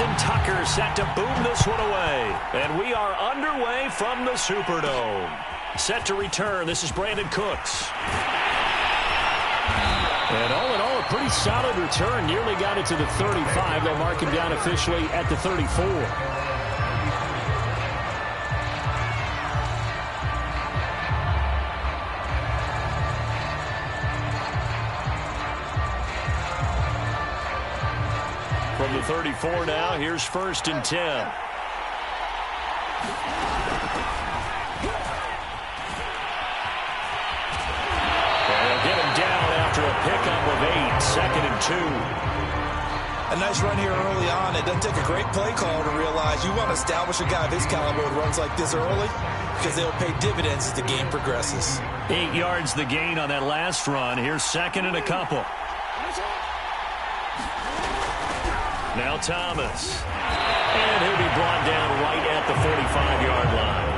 Justin Tucker set to boom this one away. And we are underway from the Superdome. Set to return, this is Brandon Cooks. And all in all, a pretty solid return. Nearly got it to the 35. They'll mark him down officially at the 34. From the 34 now, here's 1st and 10. After a pickup of 8, 2nd and 2. A nice run here early on. It doesn't take a great play caller to realize you want to establish a guy of his caliber with runs like this early because they'll pay dividends as the game progresses. 8 yards the gain on that last run. Here's 2nd and a couple. Now Thomas. And he'll be brought down right at the 45-yard line.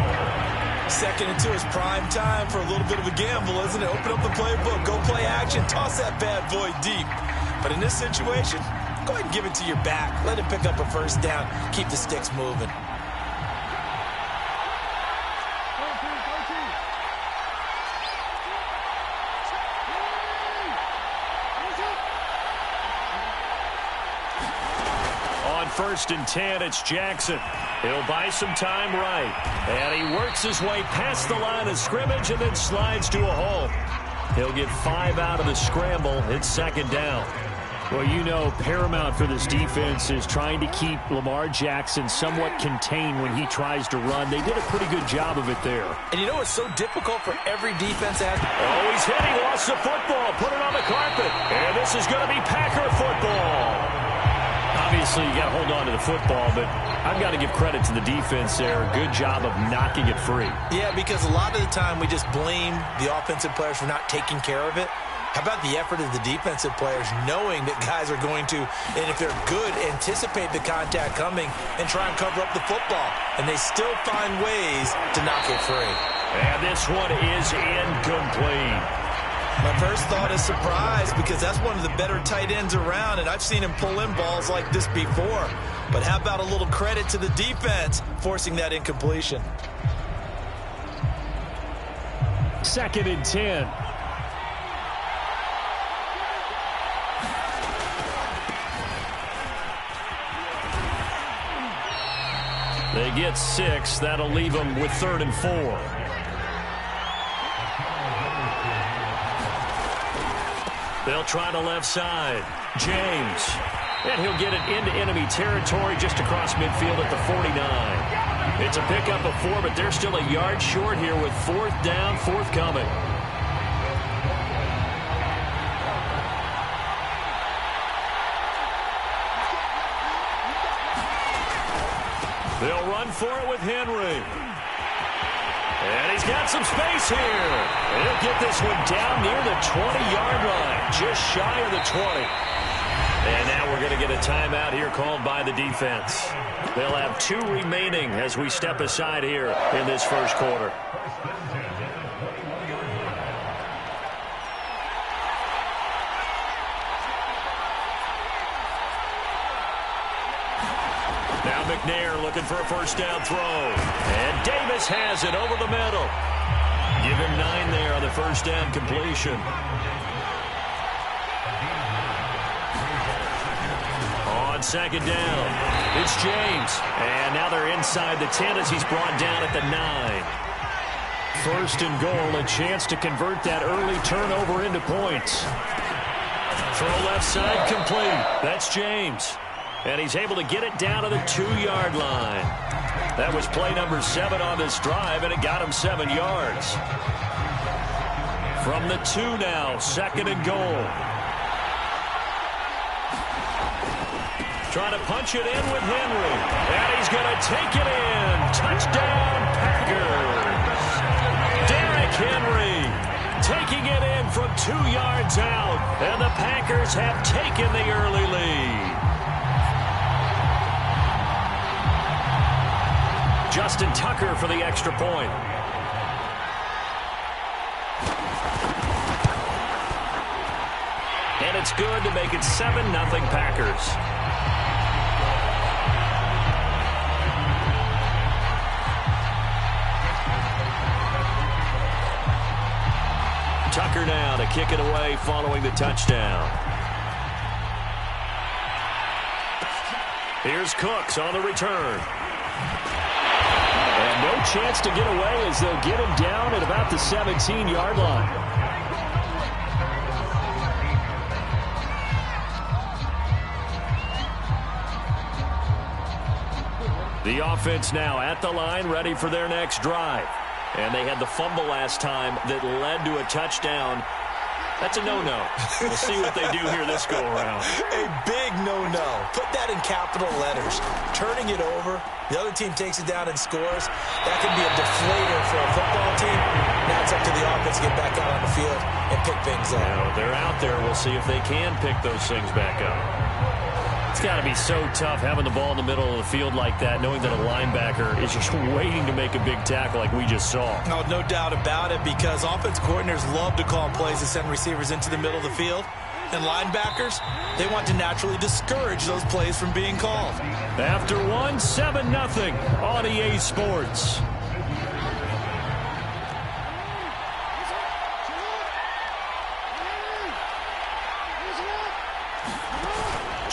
2nd and 2 is prime time for a little bit of a gamble, isn't it? Open up the playbook, go play action, toss that bad boy deep. But in this situation, go ahead and give it to your back. Let him pick up a 1st down. Keep the sticks moving. On 1st and 10, it's Jackson. He'll buy some time right. And he works his way past the line of scrimmage and then slides to a hole. He'll get 5 out of the scramble. It's 2nd down. Well, you know, paramount for this defense is trying to keep Lamar Jackson somewhat contained when he tries to run. They did a pretty good job of it there. And you know what's so difficult for every defense to have? Oh, he's hit. He lost the football. Put it on the carpet. And this is going to be Packer football. Obviously, you got to hold on to the football, but I've got to give credit to the defense there. Good job of knocking it free. Yeah, because a lot of the time we just blame the offensive players for not taking care of it. How about the effort of the defensive players knowing that guys are going to, and if they're good, anticipate the contact coming and try and cover up the football. And they still find ways to knock it free. And this one is incomplete. My first thought is surprise because that's one of the better tight ends around, and I've seen him pull in balls like this before. But how about a little credit to the defense forcing that incompletion? 2nd and 10. They get 6. That'll leave them with 3rd and 4. They'll try the left side. James. And he'll get it into enemy territory just across midfield at the 49. It's a pickup of 4, but they're still a yard short here with 4th down, forthcoming. They'll run for it with Henry. And he's got some space here. He'll get this one down near the 20-yard line, just shy of the 20. And now we're going to get a timeout here called by the defense. They'll have 2 remaining as we step aside here in this first quarter. Now McNair looking for a 1st down throw. And Davis has it over the middle. Give him 9 there on the 1st down completion. On 2nd down, it's James. And now they're inside the 10 as he's brought down at the 9. 1st and goal, a chance to convert that early turnover into points. Throw left side complete. That's James. And he's able to get it down to the 2-yard line. That was play number 7 on this drive, and it got him 7 yards. From the 2 now, 2nd and goal. Trying to punch it in with Henry. And he's going to take it in. Touchdown, Packers. Derrick Henry taking it in from 2 yards out. And the Packers have taken the early lead. Justin Tucker for the extra point. And it's good to make it 7-0 Packers. Tucker now to kick it away following the touchdown. Here's Cooks on the return. And no chance to get away as they'll get him down at about the 17-yard line. The offense now at the line, ready for their next drive. And they had the fumble last time that led to a touchdown. That's a no-no. We'll see what they do here this go-around. A big no-no. Put that in capital letters. Turning it over, the other team takes it down and scores. That can be a deflator for a football team. Now it's up to the offense to get back out on the field and pick things up. Now, they're out there. We'll see if they can pick those things back up. It's got to be so tough having the ball in the middle of the field like that, knowing that a linebacker is just waiting to make a big tackle like we just saw. No doubt about it, because offense coordinators love to call plays and send receivers into the middle of the field. And linebackers, they want to naturally discourage those plays from being called. After one, 7-0 on EA Sports.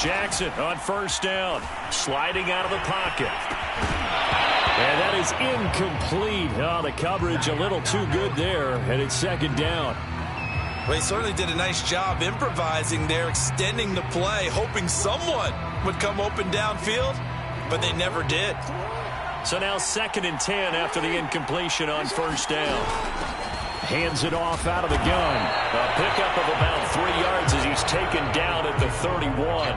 Jackson on first down, sliding out of the pocket. And that is incomplete. Oh, the coverage a little too good there, and it's second down. Well, he certainly did a nice job improvising there, extending the play, hoping someone would come open downfield, but they never did. So now 2nd and 10 after the incompletion on first down. Hands it off out of the gun. A pickup of about 3 yards as he's taken down at the 31.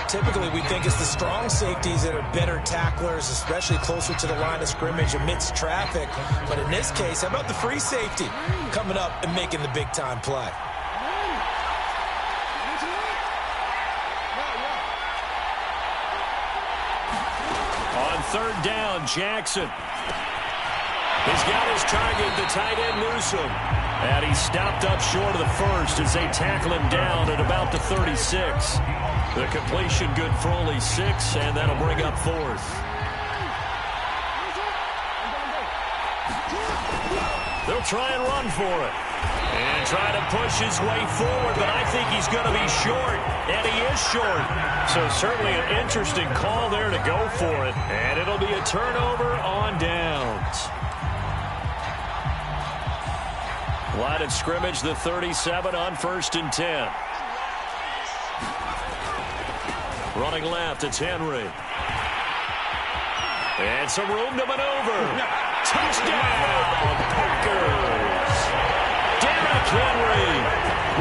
Typically, we think it's the strong safeties that are better tacklers, especially closer to the line of scrimmage amidst traffic. But in this case, how about the free safety coming up and making the big-time play? On third down, Jackson. He's got his target, the tight end Newsome. And he's stopped up short of the first as they tackle him down at about the 36. The completion good for only 6, and that'll bring up 4th. They'll try and run for it. And try to push his way forward, but I think he's going to be short. And he is short. So certainly an interesting call there to go for it. And it'll be a turnover on downs. Line of scrimmage, the 37 on 1st and 10. Running left, it's Henry. And some room to maneuver. Touchdown, Packers! Derrick Henry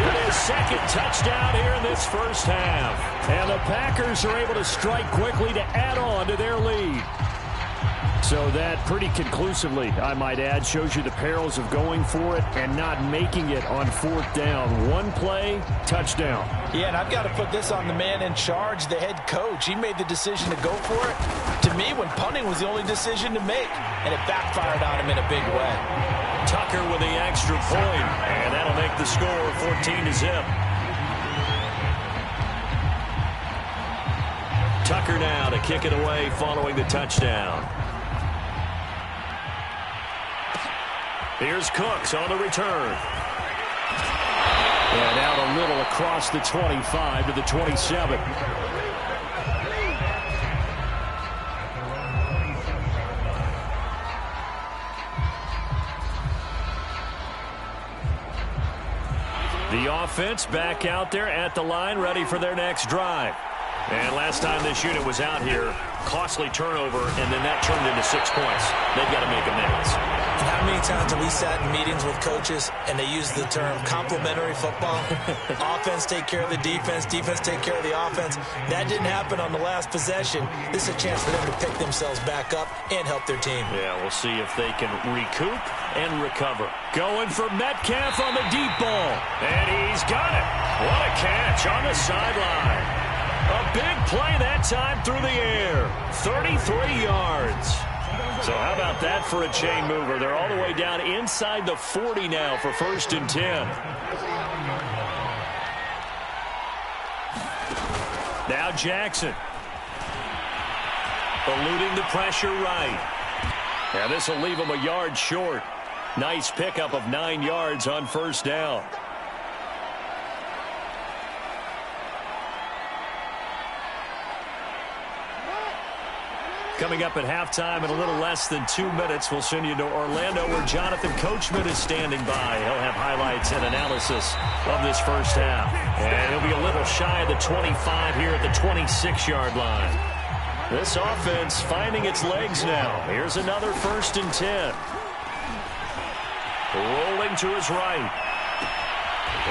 with his 2nd touchdown here in this first half. And the Packers are able to strike quickly to add on to their lead. So that pretty conclusively, I might add, shows you the perils of going for it and not making it on 4th down. One play, touchdown. Yeah, and I've got to put this on the man in charge, the head coach. He made the decision to go for it. To me, when punting was the only decision to make, and it backfired on him in a big way. Tucker with the extra point, and that'll make the score 14-0. Tucker now to kick it away following the touchdown. Here's Cooks on the return. And out a little across the 25 to the 27. The offense back out there at the line, ready for their next drive. And last time this unit was out here, costly turnover, and then that turned into 6 points. They've got to make amends. And how many times have we sat in meetings with coaches and they use the term complementary football? Offense take care of the defense, defense take care of the offense. That didn't happen on the last possession. This is a chance for them to pick themselves back up and help their team. Yeah, we'll see if they can recoup and recover. Going for Metcalf on the deep ball. And he's got it. What a catch on the sideline. A big play that time through the air. 33 yards. So how about that for a chain mover? They're all the way down inside the 40 now for 1st and 10. Now Jackson. Eluding the pressure right. And this will leave him a yard short. Nice pickup of 9 yards on first down. Coming up at halftime in a little less than 2 minutes, we'll send you to Orlando where Jonathan Coachman is standing by. He'll have highlights and analysis of this first half. And he'll be a little shy of the 25 here at the 26-yard line. This offense finding its legs now. Here's another 1st and 10. Rolling to his right.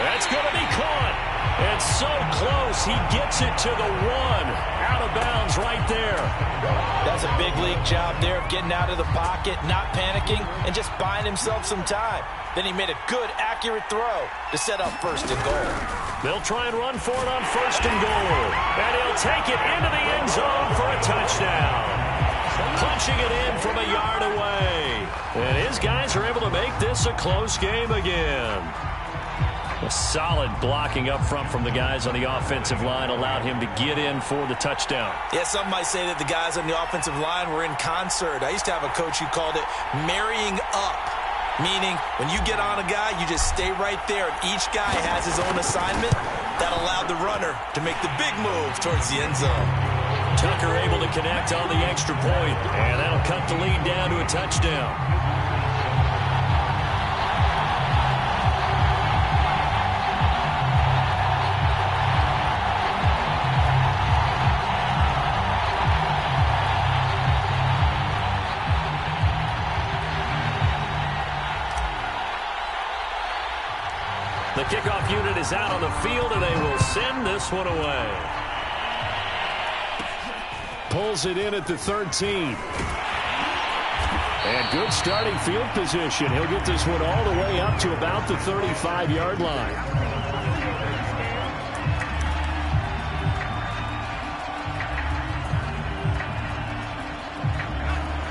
That's going to be caught. It's so close. He gets it to the 1. Out of bounds right there. That's a big league job there of getting out of the pocket, not panicking, and just buying himself some time. Then he made a good, accurate throw to set up 1st and goal. They'll try and run for it on 1st and goal. And he'll take it into the end zone for a touchdown. Punching it in from a yard away. And his guys are able to make this a close game again. A solid blocking up front from the guys on the offensive line allowed him to get in for the touchdown. Yeah, some might say that the guys on the offensive line were in concert. I used to have a coach who called it marrying up, meaning when you get on a guy, you just stay right there, and each guy has his own assignment. That allowed the runner to make the big move towards the end zone. Tucker able to connect on the extra point, and that'll cut the lead down to a touchdown. The kickoff unit is out on the field, and they will send this one away. Pulls it in at the 13. And good starting field position. He'll get this one all the way up to about the 35-yard line.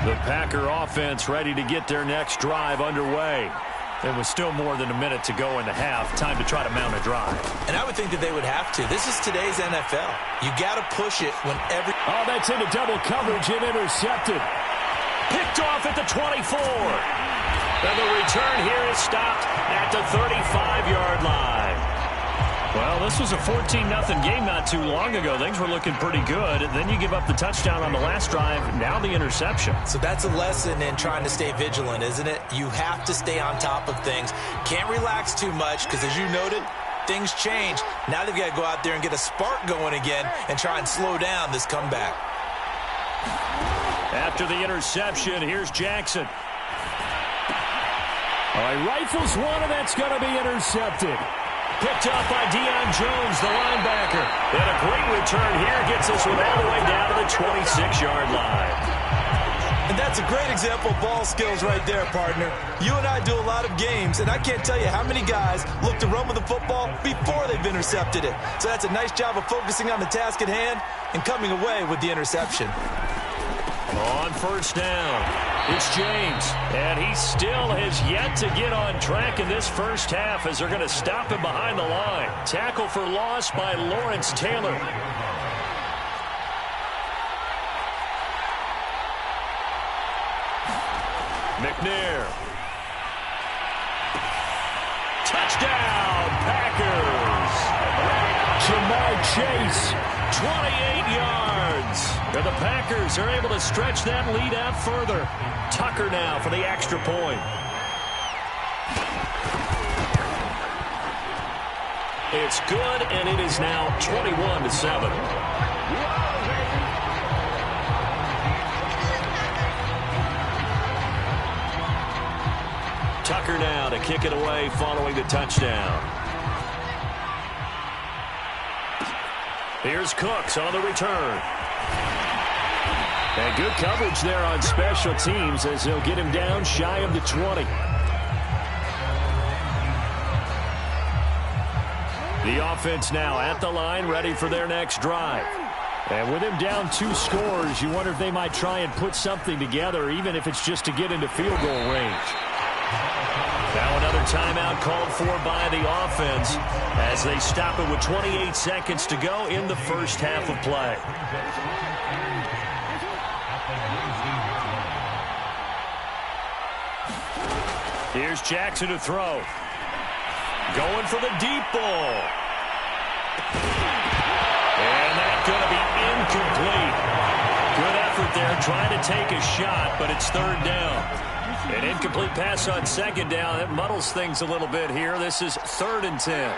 The Packer offense ready to get their next drive underway. There was still more than a minute to go in the half. Time to try to mount a drive. And I would think that they would have to. This is today's NFL. You got to push it whenever. Oh, that's into double coverage and intercepted. Picked off at the 24. And the return here is stopped at the 35-yard line. Well, this was a 14-0 game not too long ago. Things were looking pretty good. Then you give up the touchdown on the last drive. Now the interception. So that's a lesson in trying to stay vigilant, isn't it? You have to stay on top of things. Can't relax too much because, as you noted, things change. Now they've got to go out there and get a spark going again and try and slow down this comeback. After the interception, here's Jackson. All right, rifles one, and that's going to be intercepted. Picked up by Deion Jones, the linebacker. And a great return here gets this one all the way down to the 26-yard line. And that's a great example of ball skills right there, partner. You and I do a lot of games, and I can't tell you how many guys look to run with the football before they've intercepted it. So that's a nice job of focusing on the task at hand and coming away with the interception. On first down, it's James, and he still has yet to get on track in this first half as they're going to stop him behind the line. Tackle for loss by Lawrence Taylor. McNair. Touchdown, Packers. Jamar Chase, 28 yards. And the Packers are able to stretch that lead out further. Tucker now for the extra point. It's good, and it is now 21-7. Tucker now to kick it away following the touchdown. Here's Cooks on the return. And good coverage there on special teams as they'll get him down shy of the 20. The offense now at the line, ready for their next drive. And with him down 2 scores, you wonder if they might try and put something together, even if it's just to get into field goal range. Now another timeout called for by the offense as they stop it with 28 seconds to go in the first half of play. Here's Jackson to throw. Going for the deep ball. And that's going to be incomplete. Good effort there trying to take a shot, but it's third down. An incomplete pass on second down. That muddles things a little bit here. This is 3rd and 10.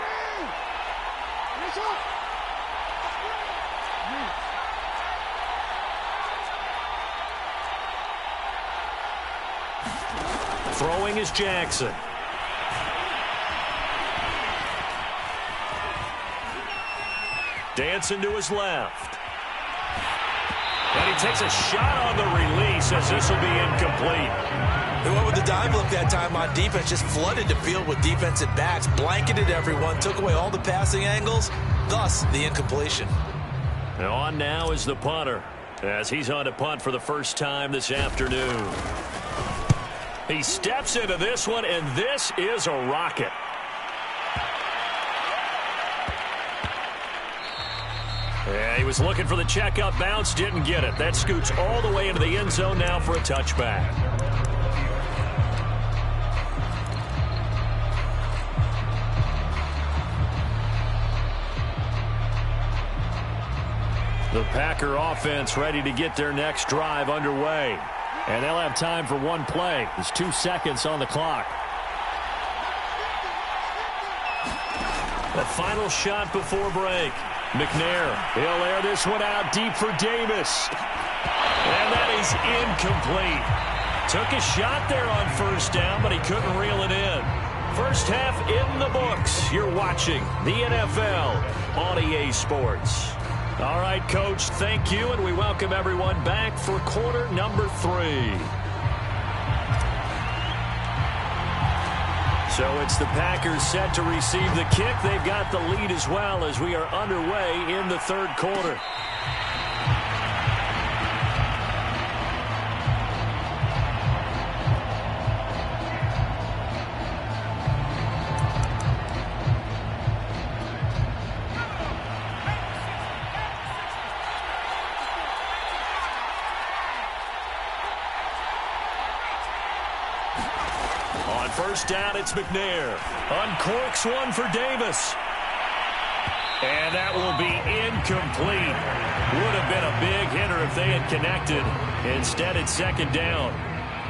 Throwing is Jackson. Dancing to his left. And he takes a shot on the release as this will be incomplete. They went with the dime look that time on defense, just flooded the field with defensive backs, blanketed everyone, took away all the passing angles, thus the incompletion. And on now is the punter as he's on to punt for the first time this afternoon. He steps into this one, and this is a rocket. Yeah, he was looking for the checkup bounce, didn't get it. That scoots all the way into the end zone now for a touchback. The Packer offense ready to get their next drive underway. And they'll have time for one play. There's 2 seconds on the clock. The final shot before break. McNair, he'll air this one out deep for Davis. And that is incomplete. Took a shot there on first down, but he couldn't reel it in. First half in the books. You're watching the NFL on EA Sports. All right, Coach, thank you, and we welcome everyone back for quarter number 3. So it's the Packers set to receive the kick. They've got the lead as well as we are underway in the third quarter. First down, it's McNair. Uncorks one for Davis. And that will be incomplete. Would have been a big hitter if they had connected. Instead, it's second down.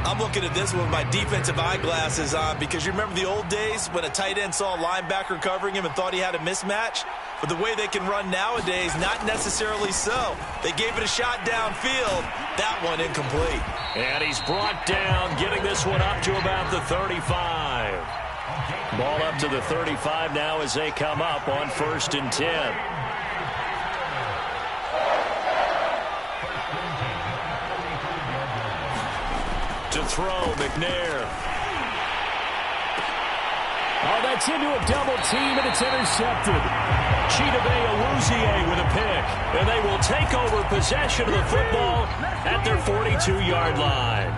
I'm looking at this with my defensive eyeglasses on because you remember the old days when a tight end saw a linebacker covering him and thought he had a mismatch? But the way they can run nowadays, not necessarily so. They gave it a shot downfield. That one incomplete. And he's brought down, getting this one up to about the 35. Ball up to the 35 now as they come up on 1st and 10. To throw, McNair. Oh, that's into a double team, and it's intercepted. Chidobe Awuzie with a pick. And they will take over possession of the football at their 42-yard line.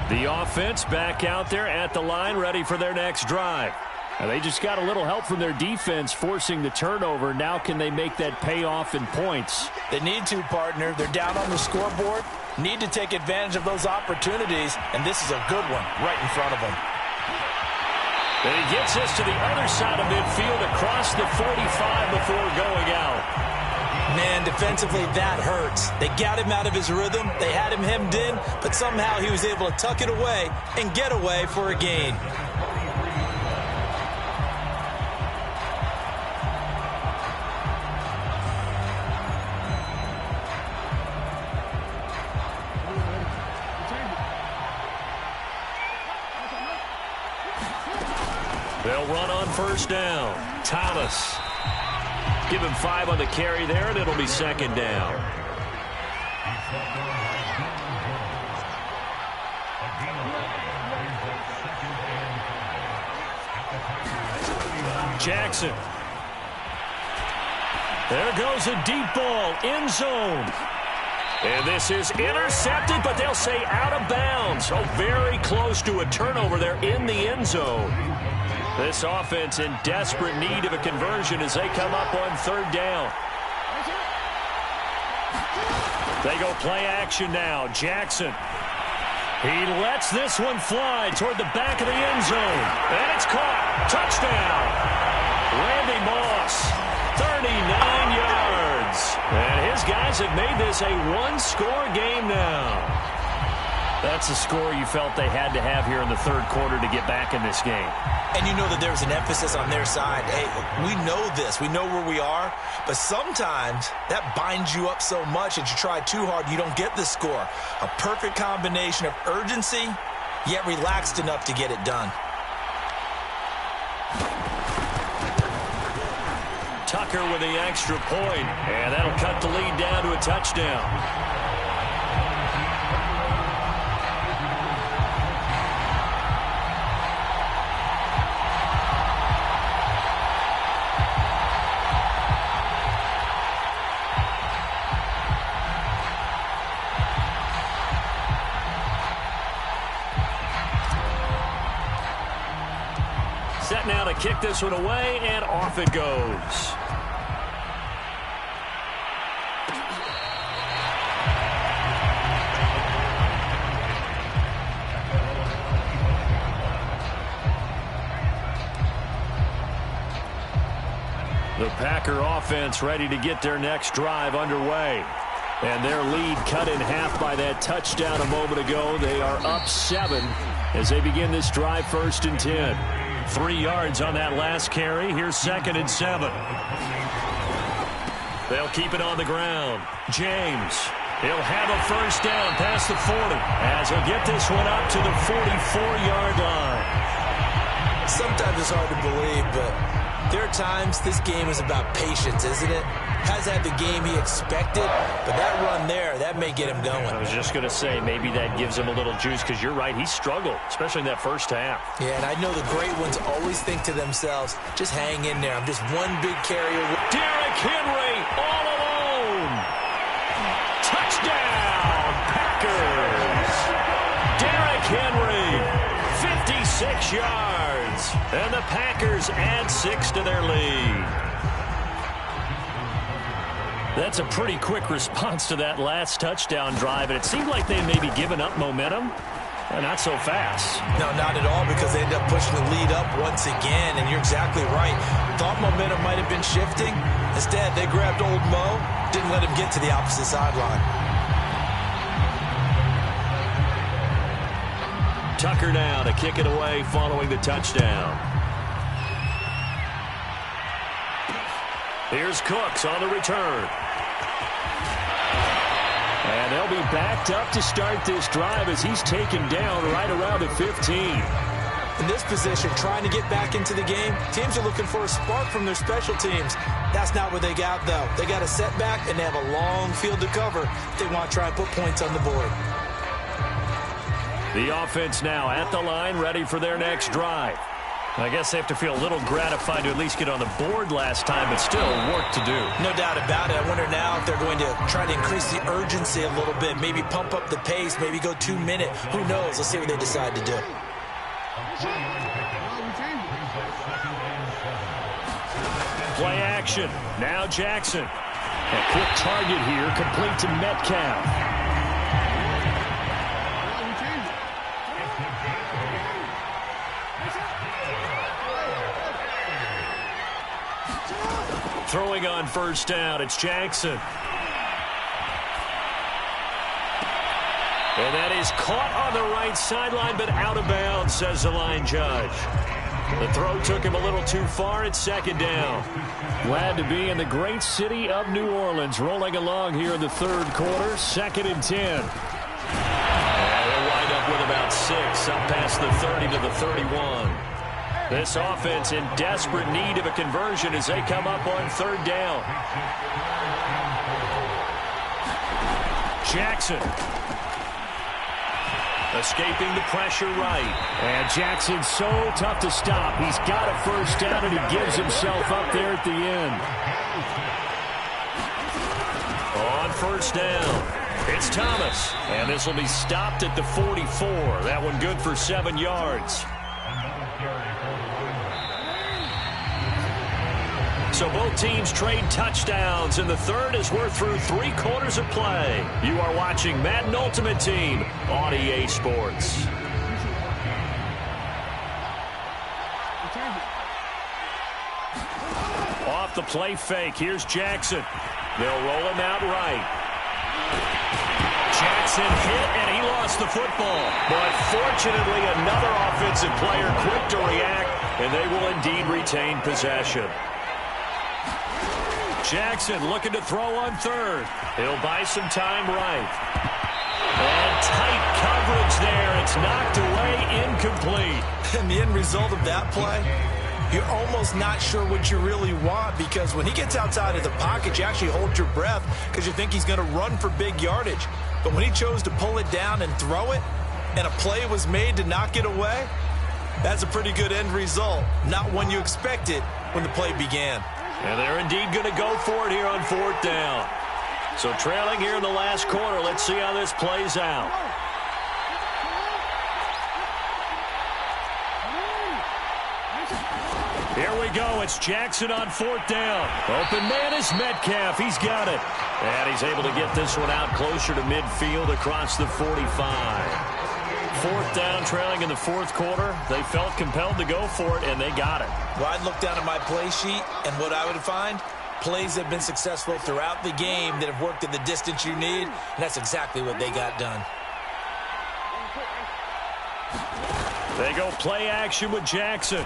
The offense back out there at the line, ready for their next drive. Now they just got a little help from their defense forcing the turnover. Now can they make that pay off in points? They need to, partner. They're down on the scoreboard. Need to take advantage of those opportunities, and this is a good one right in front of them. And he gets us to the other side of midfield across the 45 before going out. Man, defensively, that hurts. They got him out of his rhythm. They had him hemmed in, but somehow he was able to tuck it away and get away for a gain. They'll run on first down. Thomas. Give him 5 on the carry there, and it'll be second down. Jackson. There goes a deep ball, end zone. And this is intercepted, but they'll say out of bounds. So very close to a turnover there in the end zone. This offense in desperate need of a conversion as they come up on third down. They go play action now. Jackson. He lets this one fly toward the back of the end zone. And it's caught. Touchdown. Randy Moss, 39 yards. And his guys have made this a one-score game now. That's the score you felt they had to have here in the third quarter to get back in this game. And you know that there's an emphasis on their side. Hey, we know this. We know where we are. But sometimes that binds you up so much that you try too hard, you don't get the score. A perfect combination of urgency, yet relaxed enough to get it done. Tucker with the extra point, and that'll cut the lead down to a touchdown. Set now to kick this one away, and off it goes. The Packer offense ready to get their next drive underway. And their lead cut in half by that touchdown a moment ago. They are up 7 as they begin this drive, 1st and 10. 3 yards on that last carry. Here's 2nd and 7. They'll keep it on the ground. James. He'll have a first down past the 40 as he'll get this one up to the 44-yard line. Sometimes it's hard to believe, but there are times this game is about patience, isn't it? Has had the game he expected, but that run there, that may get him going. I was just going to say, maybe that gives him a little juice, because you're right, he struggled, especially in that first half. Yeah, and I know the great ones always think to themselves, just hang in there. I'm just one big carrier. Derrick Henry all alone. Touchdown, Packers. Derrick Henry, 56 yards. And the Packers add 6 to their lead. That's a pretty quick response to that last touchdown drive, and it seemed like they may be giving up momentum. Not so fast. No, not at all, because they end up pushing the lead up once again, and you're exactly right. Thought momentum might have been shifting. Instead, they grabbed old Mo, didn't let him get to the opposite sideline. Tucker now to kick it away following the touchdown. Here's Cooks on the return. And they'll be backed up to start this drive as he's taken down right around the 15. In this position, trying to get back into the game, teams are looking for a spark from their special teams. That's not what they got, though. They got a setback, and they have a long field to cover if they want to try and put points on the board. The offense now at the line, ready for their next drive. I guess they have to feel a little gratified to at least get on the board last time, but still work to do. No doubt about it. I wonder now if they're going to try to increase the urgency a little bit, maybe pump up the pace, maybe go 2 minute. Who knows? Let's see what they decide to do. Play action. Now Jackson. A quick target here, complete to Metcalf. Throwing on first down, it's Jackson. And that is caught on the right sideline, but out of bounds, says the line judge. The throw took him a little too far. It's 2nd down. Glad to be in the great city of New Orleans, rolling along here in the third quarter, 2nd and 10. And they'll wind up with about 6, up past the 30 to the 31. This offense in desperate need of a conversion as they come up on third down. Jackson. Escaping the pressure right. And Jackson's so tough to stop. He's got a first down, and he gives himself up there at the end. On first down, it's Thomas. And this will be stopped at the 44. That one good for 7 yards. So both teams trade touchdowns in the third as we're through 3 quarters of play. You are watching Madden Ultimate Team on EA Sports. Off the play fake, here's Jackson. They'll roll him out right. Jackson hit, and he lost the football. But fortunately, another offensive player quick to react, and they will indeed retain possession. Jackson looking to throw on third. He'll buy some time right. And tight coverage there. It's knocked away, incomplete. And the end result of that play, you're almost not sure what you really want, because when he gets outside of the pocket, you actually hold your breath because you think he's going to run for big yardage. But when he chose to pull it down and throw it, and a play was made to knock it away, that's a pretty good end result. Not one you expected when the play began. And they're indeed going to go for it here on 4th down. So trailing here in the last quarter. Let's see how this plays out. Here we go. It's Jackson on 4th down. Open man is Metcalf. He's got it. And he's able to get this one out closer to midfield across the 45. 4th down, trailing in the 4th quarter. They felt compelled to go for it, and they got it. Well, I'd look down at my play sheet, and what I would find, plays have been successful throughout the game that have worked at the distance you need, and that's exactly what they got done. They go play action with Jackson.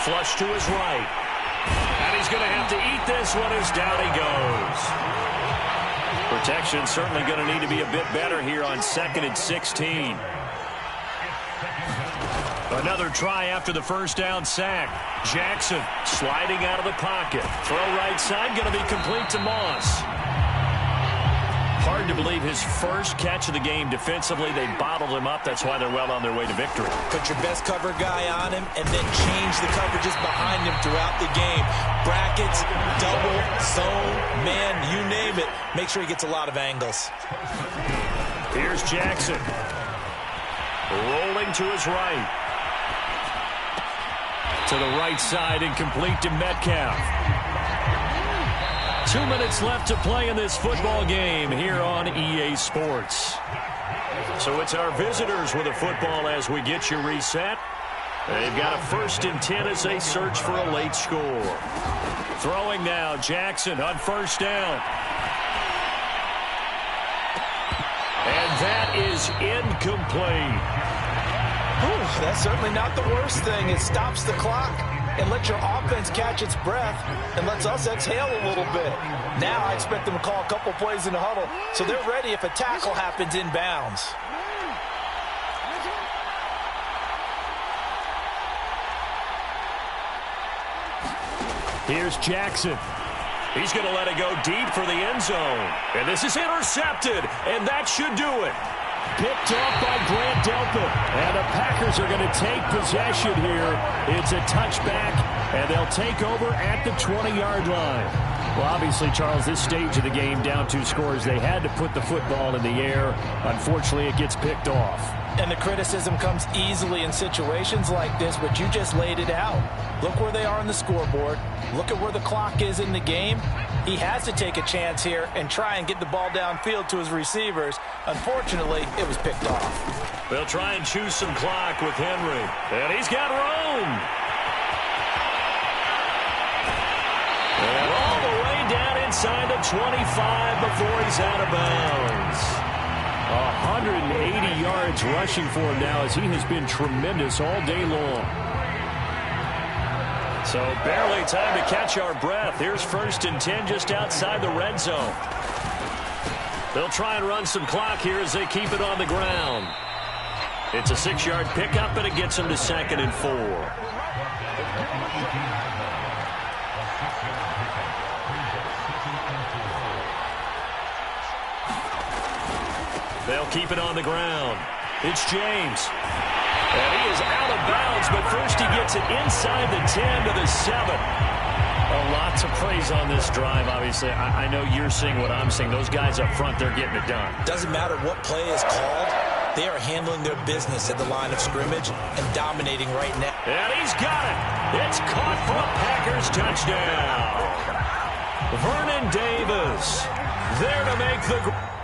Flush to his right. And he's going to have to eat this one as down he goes. Protection certainly going to need to be a bit better here on 2nd and 16. Another try after the first down sack. Jackson sliding out of the pocket. Throw right side, going to be complete to Moss. Hard to believe his first catch of the game defensively. They bottled him up. That's why they're well on their way to victory. Put your best cover guy on him and then change the coverages behind him throughout the game. Brackets, double, zone, man, you name it. Make sure he gets a lot of angles. Here's Jackson. Rolling to his right. To the right side and complete to Metcalf. 2 minutes left to play in this football game here on EA Sports. So it's our visitors with a football as we get you reset. They've got a 1st and 10 as they search for a late score. Throwing now, Jackson on 1st down. And that is incomplete. Whew, that's certainly not the worst thing. It stops the clock and lets your offense catch its breath and lets us exhale a little bit. Now I expect them to call a couple plays in the huddle so they're ready if a tackle happens inbounds. Here's Jackson. He's going to let it go deep for the end zone. And this is intercepted, and that should do it. Picked off by Grant Delpit. And the Packers are going to take possession here. It's a touchback, and they'll take over at the 20-yard line. Well, obviously, Charles, this stage of the game, down 2 scores, they had to put the football in the air. Unfortunately, it gets picked off. And the criticism comes easily in situations like this, but you just laid it out. Look where they are on the scoreboard. Look at where the clock is in the game. He has to take a chance here and try and get the ball downfield to his receivers. Unfortunately, it was picked off. They'll try and choose some clock with Henry. And he's got room. And all the way down inside the 25 before he's out of bounds. 180 yards rushing for him now as he has been tremendous all day long. So barely time to catch our breath. Here's 1st and 10 just outside the red zone. They'll try and run some clock here as they keep it on the ground. It's a 6-yard pickup, and it gets them to 2nd and 4. They'll keep it on the ground. It's James. And he is out of bounds, but first he gets it inside the 10 to the 7. Lots of praise on this drive, obviously. I know you're seeing what I'm seeing. Those guys up front, they're getting it done. Doesn't matter what play is called. They are handling their business at the line of scrimmage and dominating right now. And he's got it. It's caught for a Packers touchdown. Vernon Davis there to make the...